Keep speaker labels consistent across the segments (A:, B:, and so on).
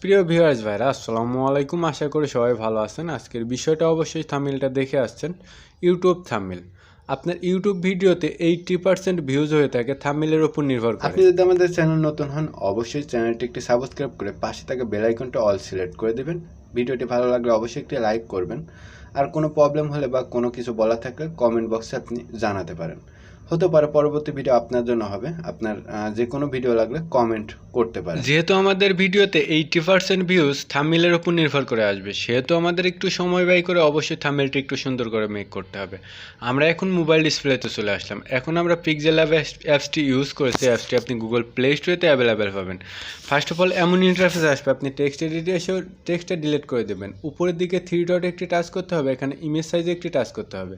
A: প্রিয় ভিউয়ার্স ভাইরা আসসালামু আলাইকুম। আশা করি সবাই ভালো আছেন। আজকের বিষয়টা অবশ্যই থাম্বনেলটা দেখে আসছেন, ইউটিউব থাম্বনেল। আপনার ইউটিউব ভিডিওতে 80% ভিউজ হয়ে থাকে থাম্বনেলের উপর নির্ভর করে।
B: আপনি যদি আমাদের চ্যানেল নতুন হন অবশ্যই চ্যানেলটি একটি সাবস্ক্রাইব করে পাশে থাকা বেল আইকনটা অল সিলেক্ট করে দেবেন। ভিডিওটি ভালো লাগলে অবশ্যই একটি লাইক করবেন। আর কোনো প্রবলেম হলে বা কোনো কিছু বলা থাকলে কমেন্ট বক্সে আপনি জানাতে পারেন। হতে পারে পরবর্তী ভিডিও আপনার জন্য হবে। আপনার যে কোনো ভিডিও লাগলে কমেন্ট করতে পারেন।
A: যেহেতু আমাদের ভিডিওতে 80% ভিউজ থাম্বনেলের উপর নির্ভর করে আসবে, সেহেতু আমাদের একটু সময় ব্যয় করে অবশ্যই থাম্বনেলটা একটু সুন্দর করে মেক করতে হবে। আমরা এখন মোবাইল ডিসপ্লেতে চলে আসলাম। এখন আমরা পিক্সেলল্যাব অ্যাপসটি ইউজ করেছি। অ্যাপসটি আপনি গুগল প্লে স্টোরেতে অ্যাভেলেবেল পাবেন। ফার্স্ট অফ অল এমন ইন্টারফেস আসবে, আপনি টেক্সট এডিটে এসেও টেক্সটটা ডিলিট করে দেবেন। উপরের দিকে 3 ডটে একটি টাচ করতে হবে, এখানে ইমেজ সাইজে একটি টাচ করতে হবে।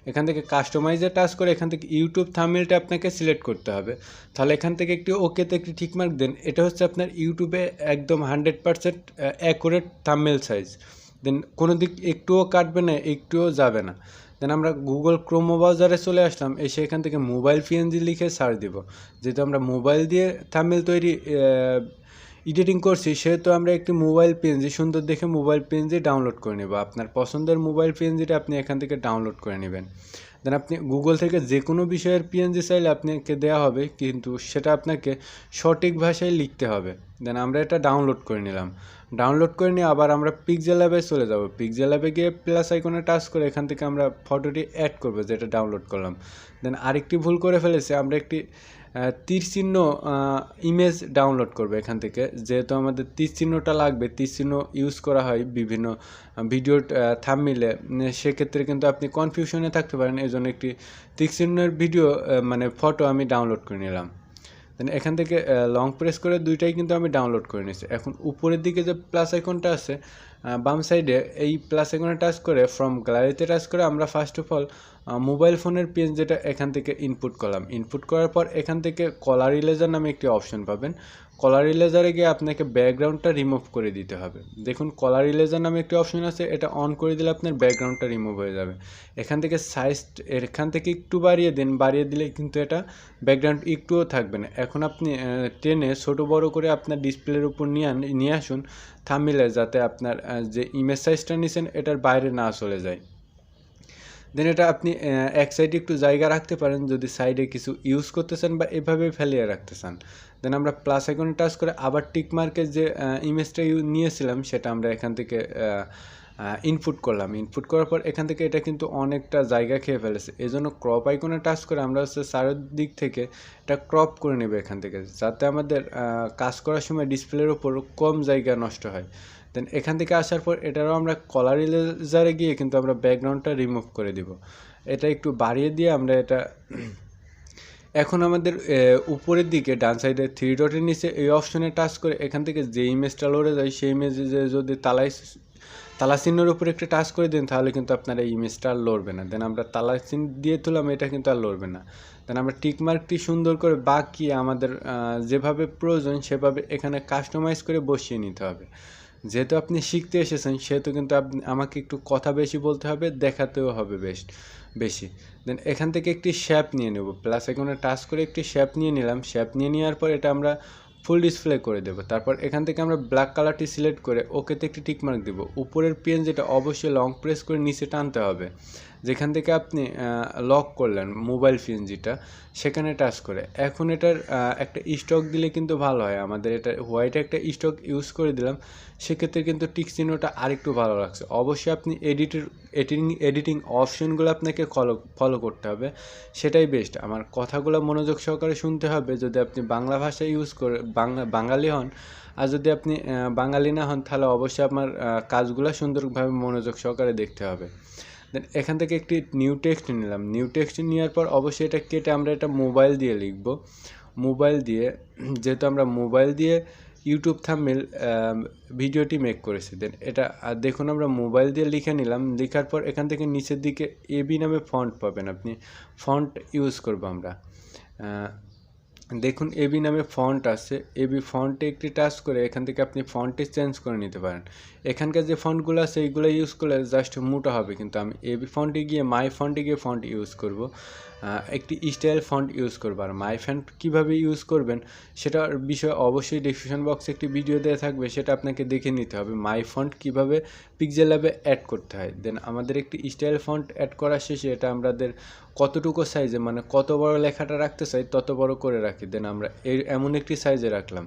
A: এখান থেকে কাস্টমাইজে টাচ করে এখান থেকে ইউটিউব থাম্বনেলটা আপনাকে সিলেক্ট করতে হবে। তাহলে এখান থেকে একটি ওকেতে একটি টিকমার্ক দেন। এটা হচ্ছে আপনার ইউটিউবে একদম 100% অ্যাকুরেট থাম্বনেল সাইজ। দেন কোনো দিক একটুও কাটবে না, একটুও যাবে না। দেন আমরা গুগল ক্রোম ব্রাউজারে চলে আসলাম, এসে এখান থেকে মোবাইল পিএনজি লিখে সার্চ দিব। যেহেতু আমরা মোবাইল দিয়ে থাম্বনেল তৈরি এডিটিং করছি, সেহেতু আমরা একটি মোবাইল পিএনজি সুন্দর দেখে মোবাইল পিএনজি ডাউনলোড করে নেব। আপনার পছন্দের মোবাইল পিএনজিটা আপনি এখান থেকে ডাউনলোড করে নেবেন। দেন আপনি গুগল থেকে যে কোনো বিষয়ের পিএনজি চাইলে আপনাকে দেওয়া হবে, কিন্তু সেটা আপনাকে সঠিক ভাষায় লিখতে হবে। দেন আমরা এটা ডাউনলোড করে নিলাম। ডাউনলোড করে নিয়ে আবার আমরা পিক্সেলল্যাবে চলে যাব। পিক্সেলল্যাবে গিয়ে প্লাস আইকনে টাচ করে এখান থেকে আমরা ফটোটি অ্যাড করব যেটা ডাউনলোড করলাম। দেন আরেকটি ভুল করে ফেলেছি, আমরা একটি তীর চিহ্ন ইমেজ ডাউনলোড করব এখান থেকে। যেহেতু আমাদের তীর চিহ্নটা লাগবে, তীর চিহ্ন ইউজ করা হয় বিভিন্ন ভিডিওর থাম্বনেলে, সেক্ষেত্রে কিন্তু আপনি কনফিউশনে থাকতে পারেন। এই জন্য একটি তীর চিহ্নের ভিডিও মানে ফটো আমি ডাউনলোড করে নিলাম। দেন এখান থেকে লং প্রেস করে দুইটাই কিন্তু আমি ডাউনলোড করে নিয়েছি। এখন উপরের দিকে যে প্লাস আইকনটা আছে বাম সাইডে, এই প্লাস আইকনে টাচ করে ফ্রম গ্যালারিতে টাচ করে আমরা ফার্স্ট অফ অল মোবাইল ফোনের পেজ যেটা এখান থেকে ইনপুট করলাম। ইনপুট করার পর এখান থেকে কলার ইরেজার নামে একটি অপশন পাবেন। কলার ইরেজারে গিয়ে আপনাকে ব্যাকগ্রাউন্ডটা রিমুভ করে দিতে হবে। দেখুন কলার ইরেজার নামে একটি অপশন আছে, এটা অন করে দিলে আপনার ব্যাকগ্রাউন্ডটা রিমুভ হয়ে যাবে। এখান থেকে সাইজ এখান থেকে একটু বাড়িয়ে দিন, বাড়িয়ে দিলে কিন্তু এটা ব্যাকগ্রাউন্ড একটুও থাকবে না। এখন আপনি টেনে ছোটো বড়ো করে আপনার ডিসপ্লের উপর নিয়ে আসুন থাম্বনেলে, যাতে আপনার যে ইমেজ সাইজটা নিয়েছেন এটার বাইরে না চলে যায়। দেন এটা আপনি এক সাইডে একটু জায়গা রাখতে পারেন যদি সাইডে কিছু ইউজ করতে চান বা এভাবে ফেলিয়ে রাখতে চান। দেন আমরা প্লাস আইকনে টাচ করে আবার টিক মার্কের যে ইমেজটা নিয়েছিলাম সেটা আমরা এখান থেকে ইনপুট করলাম। ইনপুট করার পর এখান থেকে এটা কিন্তু অনেকটা জায়গা খেয়ে ফেলেছে, এই জন্য ক্রপ আইকনে টাচ করে আমরা হচ্ছে চারিদিক থেকে এটা ক্রপ করে নেব এখান থেকে, যাতে আমাদের কাজ করার সময় ডিসপ্লের ওপর কম জায়গা নষ্ট হয়। দেন এখান থেকে আসার পর এটারও আমরা কলার ইরেজারে গিয়ে কিন্তু আমরা ব্যাকগ্রাউন্ডটা রিমুভ করে দিব। এটা একটু বাড়িয়ে দিয়ে আমরা এটা এখন আমাদের উপরের দিকে ডান সাইডে 3 ডটের নিচে এই অপশনে টাচ করে এখান থেকে যে ইমেজটা লড়ে যায় সেই ইমেজে যদি তালা চিহ্নের উপরে একটা টাচ করে দিন, তাহলে কিন্তু আপনার এই ইমেজটা আর লড়বে না। দেন আমরা তালা চিহ্ন দিয়ে তুললাম, এটা কিন্তু আর লড়বে না। দেন আমরা টিকমার্কটি সুন্দর করে বাকি আমাদের যেভাবে প্রয়োজন সেভাবে এখানে কাস্টমাইজ করে বসিয়ে নিতে হবে। যেহেতু আপনি শিখতে এসেছেন সেহেতু কিন্তু আমাকে একটু কথা বেশি বলতে হবে, দেখাতেও হবে বেশি। দেন এখান থেকে একটি শেপ নিয়ে নেব, প্লাস এখানে টাচ করে একটি শেপ নিয়ে নিলাম। শেপ নিয়ে নেওয়ার পর এটা আমরা ফুল ডিসপ্লে করে দেব। তারপর এখান থেকে আমরা ব্ল্যাক কালারটি সিলেক্ট করে ওকেতে একটি টিকমার্ক দেব। উপরের পেন যেটা অবশ্যই লং প্রেস করে নিচে টানতে হবে। যেখান থেকে আপনি লক করলেন মোবাইল পিএনজিটা সেখানে টাচ করে এখন এটার একটা স্টক দিলে কিন্তু ভালো হয়। আমাদের এটা হোয়াইট একটা স্টক ইউজ করে দিলাম, সেক্ষেত্রে কিন্তু টিক চিহ্নটা আরেকটু ভালো লাগছে। অবশ্যই আপনি এডিটিং অপশনগুলো আপনাকে ফলো করতে হবে, সেটাই বেস্ট। আমার কথাগুলো মনোযোগ সহকারে শুনতে হবে যদি আপনি বাংলা ভাষা ইউজ করে বাঙালি হন। আর যদি আপনি বাঙালি না হন তাহলে অবশ্যই আপনার কাজগুলো সুন্দরভাবে মনোযোগ সহকারে দেখতে হবে। দেন এখান থেকে একটি নিউ টেক্সট নিলাম। নিউ টেক্সট নেওয়ার পর অবশ্যই এটা কেটে আমরা এটা মোবাইল দিয়ে লিখব। মোবাইল দিয়ে যেহেতু আমরা মোবাইল দিয়ে ইউটিউব থাম্বনেল ভিডিওটি মেক করেছি। দেন এটা দেখুন আমরা মোবাইল দিয়ে লিখে নিলাম। লেখার পর এখান থেকে নিচের দিকে এবি নামে ফন্ট পাবেন, আপনি ফন্ট ইউজ করবো আমরা। দেখুন এবি নামে ফন্ট আছে, এবি ফন্টে একটি টাচ করে এখান থেকে আপনি ফন্টে চেঞ্জ করে নিতে পারেন। এখানকার যে ফন্টগুলো আছে এইগুলো ইউজ করলে জাস্ট মোটা হবে, কিন্তু আমি এবি ফন্টে গিয়ে মাই ফন্টে গিয়ে ফন্ট ইউজ করব। একটি স্টাইল ফন্ট ইউজ করবো। আর মাই ফন্ট কীভাবে ইউজ করবেন সেটার বিষয়ে অবশ্যই ডেসক্রিপশন বক্সে একটি ভিডিও দেওয়া থাকবে, সেটা আপনাকে দেখে নিতে হবে মাই ফন্ট কীভাবে পিক্সেলল্যাবে অ্যাড করতে হয়। দেন আমাদের একটি স্টাইল ফন্ট অ্যাড করা শেষে এটা আমাদের কতটুকু সাইজে মানে কত বড় লেখাটা রাখতে চাই তত বড় করে রাখি। দেন আমরা এমন একটি সাইজে রাখলাম।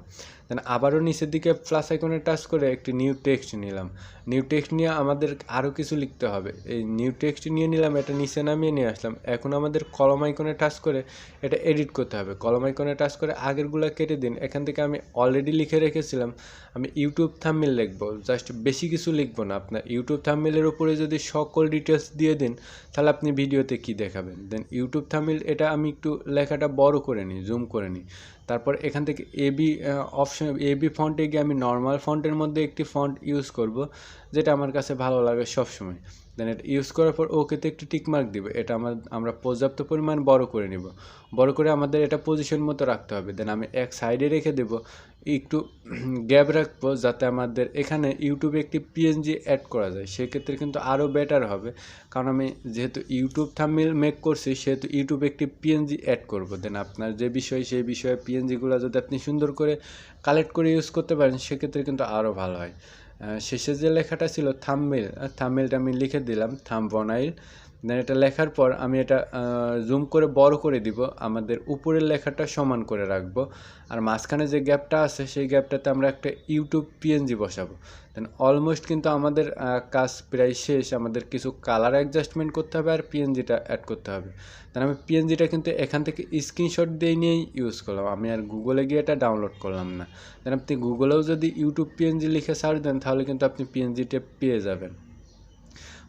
A: দেন আবারও নিচের দিকে প্লাস আইকনে টাচ করে একটি নিউ টেক্সট নিলাম। নিউ টেক্সট নিয়ে আমাদের আরও কিছু লিখতে হবে। এই নিউ টেক্সট নিয়ে নিলাম, এটা নিচে নামিয়ে নিয়ে আসলাম। এখন আমাদের কলম আইকনে টাচ করে এটা এডিট করতে হবে। কলম আইকনে টাচ করে আগেরগুলো কেটে দিন। এখান থেকে আমি অলরেডি লিখে রেখেছিলাম আমি ইউটিউব থাম্বনেল লিখবো, জাস্ট বেশি কিছু লিখবো না। আপনার ইউটিউব থাম্বনেলের উপরে যদি সকল ডিটেলস দিয়ে দিন তাহলে আপনি ভিডিওতে কি দেখাবেন। দেন ইউটিউব থাম্বনেল এটা আমি একটু লেখাটা বড় করে নিই, জুম করে নিই। তারপর এখান থেকে এবি অপশন এবি ফন্টে গিয়ে আমি নর্মাল ফন্টের মধ্যে একটি ফন্ট ইউজ করব যেটা আমার কাছে ভালো লাগে সবসময়। দেন এটা ইউজ করার পর ওকেতে একটি টিকমার্ক দিব। এটা আমরা পর্যাপ্ত পরিমাণ বড় করে নিব। বড় করে আমাদের এটা পজিশন মতো রাখতে হবে। দেন আমি এক সাইডে রেখে দেব, একটু গ্যাপ রাখবো যাতে আমাদের এখানে ইউটিউবে একটি পিএনজি অ্যাড করা যায়। সেক্ষেত্রে কিন্তু আরও বেটার হবে, কারণ আমি যেহেতু ইউটিউব থাম্বনেল মেক করছি সেহেতু ইউটিউবে একটি পিএনজি অ্যাড করব। দেন আপনার যে বিষয় সেই বিষয়ে পিএনজিগুলো যদি আপনি সুন্দর করে কালেক্ট করে ইউজ করতে পারেন সেক্ষেত্রে কিন্তু আরও ভালো হয়। শেষে যে লেখাটা ছিল থাম্বনেলটা আমি লিখে দিলাম থাম্বনাইল। দেন এটা লেখার পর আমি এটা জুম করে বড় করে দিব। আমাদের উপরের লেখাটা সমান করে রাখবো। আর মাঝখানে যে গ্যাপটা আছে সেই গ্যাপটাতে আমরা একটা ইউটিউব পিএনজি বসাবো। দেন অলমোস্ট কিন্তু আমাদের কাজ প্রায় শেষ। আমাদের কিছু কালার অ্যাডজাস্টমেন্ট করতে হবে আর পিএনজিটা অ্যাড করতে হবে। দেন আমি পিএনজিটা কিন্তু এখান থেকে স্ক্রিনশট দিয়ে নিয়েই ইউজ করলাম, আমি আর গুগলে গিয়ে এটা ডাউনলোড করলাম না। দেন আপনি গুগলেও যদি ইউটিউব পিএনজি লিখে সার্চ দেন তাহলে কিন্তু আপনি পিএনজিটা পেয়ে যাবেন।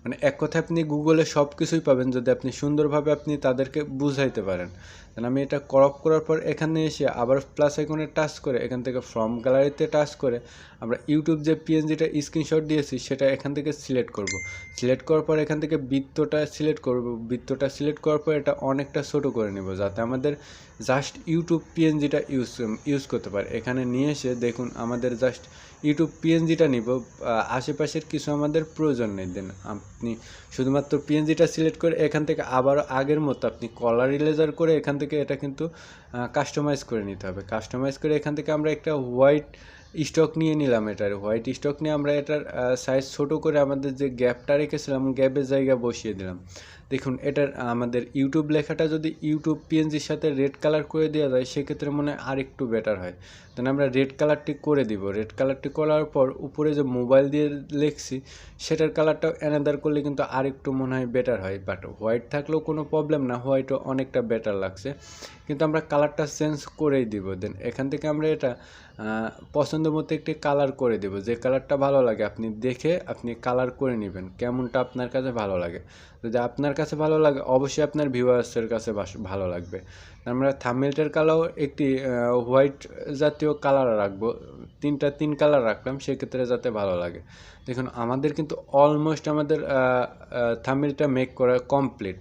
A: মানে এক কথায় আপনি গুগলে সব কিছুই পাবেন যদি আপনি সুন্দরভাবে আপনি তাদেরকে বুঝাইতে পারেন। দেন আমি এটা ক্রপ করার পর এখানে এসে আবার প্লাস আইকনে টাচ করে এখান থেকে ফ্রম গ্যালারিতে টাচ করে আমরা ইউটিউব যে পিএনজিটা স্ক্রিনশট দিয়েছি সেটা এখান থেকে সিলেক্ট করব। সিলেক্ট করার পর এখান থেকে বৃত্তটা সিলেক্ট করব। বৃত্তটা সিলেক্ট করার পর এটা অনেকটা ছোটো করে নেব যাতে আমাদের জাস্ট ইউটিউব পিএনজিটা ইউজ করতে পারে। এখানে নিয়ে এসে দেখুন আমাদের জাস্ট ইউটিউব পিএনজিটা নিব, আশেপাশের কিছু আমাদের প্রয়োজন নেই। দেন আপনি শুধুমাত্র পিএনজিটা সিলেক্ট করে এখান থেকে আবার আগের মতো আপনি কলার ইরেজার করে এখান থেকে এটা কিন্তু কাস্টমাইজ করে নিতে হবে। কাস্টমাইজ করে এখান থেকে আমরা একটা হোয়াইট স্টক নিয়ে নিলাম। এটার হোয়াইট স্টক নিয়ে আমরা এটার সাইজ ছোট করে আমাদের যে গ্যাপটা রেখেছিলাম গ্যাপের জায়গা বসিয়ে দিলাম। দেখুন এটার আমাদের ইউটিউব লেখাটা যদি ইউটিউব পিএনজির সাথে রেড কালার করে দেওয়া যায় সেক্ষেত্রে মনে হয় আর একটু বেটার হয়। দেন আমরা রেড কালারটি করে দিব। রেড কালারটি করার পর উপরে যে মোবাইল দিয়ে লিখছি সেটার কালারটাও অ্যানাদার করলে কিন্তু আর একটু মনে হয় বেটার হয়। বাট হোয়াইট থাকলেও কোনো প্রবলেম না, হোয়াইটও অনেকটা বেটার লাগছে, কিন্তু আমরা কালারটা চেঞ্জ করেই দিব। দেন এখান থেকে আমরা এটা পছন্দ মতো একটি কালার করে দেব। যে কালারটা ভালো লাগে আপনি দেখে আপনি কালার করে নেবেন কেমনটা আপনার কাছে ভালো লাগে। যদি আপনার কাছে ভালো লাগে অবশ্যই আপনার ভিউয়ার্সের কাছে ভালো লাগবে। আমরা থাম্বনেলটার কালারও একটি হোয়াইট জাতীয় কালার রাখবো। তিন কালার রাখলাম সেক্ষেত্রে যাতে ভালো লাগে। দেখুন আমাদের কিন্তু অলমোস্ট আমাদের থাম্বনেলটা মেক করা কমপ্লিট।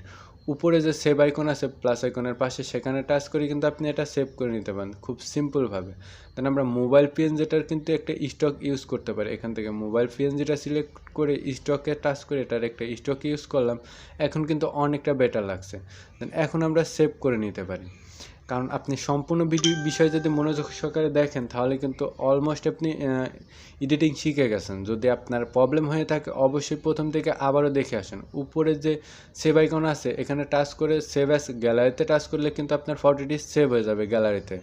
A: উপরে যে সেভ আইকন আছে প্লাস আইকনের পাশে সেখানে টাচ করে কিন্তু আপনি এটা সেভ করে নিতে পারেন খুব সিম্পলভাবে। দেন আমরা মোবাইল পিএনজিটার কিন্তু একটা স্টক ইউজ করতে পারি। এখান থেকে মোবাইল পিএনজিটা সিলেক্ট করে স্টকে টাচ করে এটার একটা স্টক ইউজ করলাম। এখন কিন্তু অনেকটা বেটার লাগছে। দেন এখন আমরা সেভ করে নিতে পারি। কারণ আপনি সম্পূর্ণ বিষয় যদি মনোযোগ সহকারে দেখেন তাহলে কিন্তু অলমোস্ট আপনি এডিটিং শিখে গেছেন। যদি আপনার প্রবলেম হয়ে থাকে অবশ্যই প্রথম থেকে আবারও দেখে আসেন। উপরে যে সেভ আইকন আছে এখানে টাচ করে সেভ অ্যাজ গ্যালারিতে টাচ করলে কিন্তু আপনার ফটোটি সেভ হয়ে যাবে গ্যালারিতে।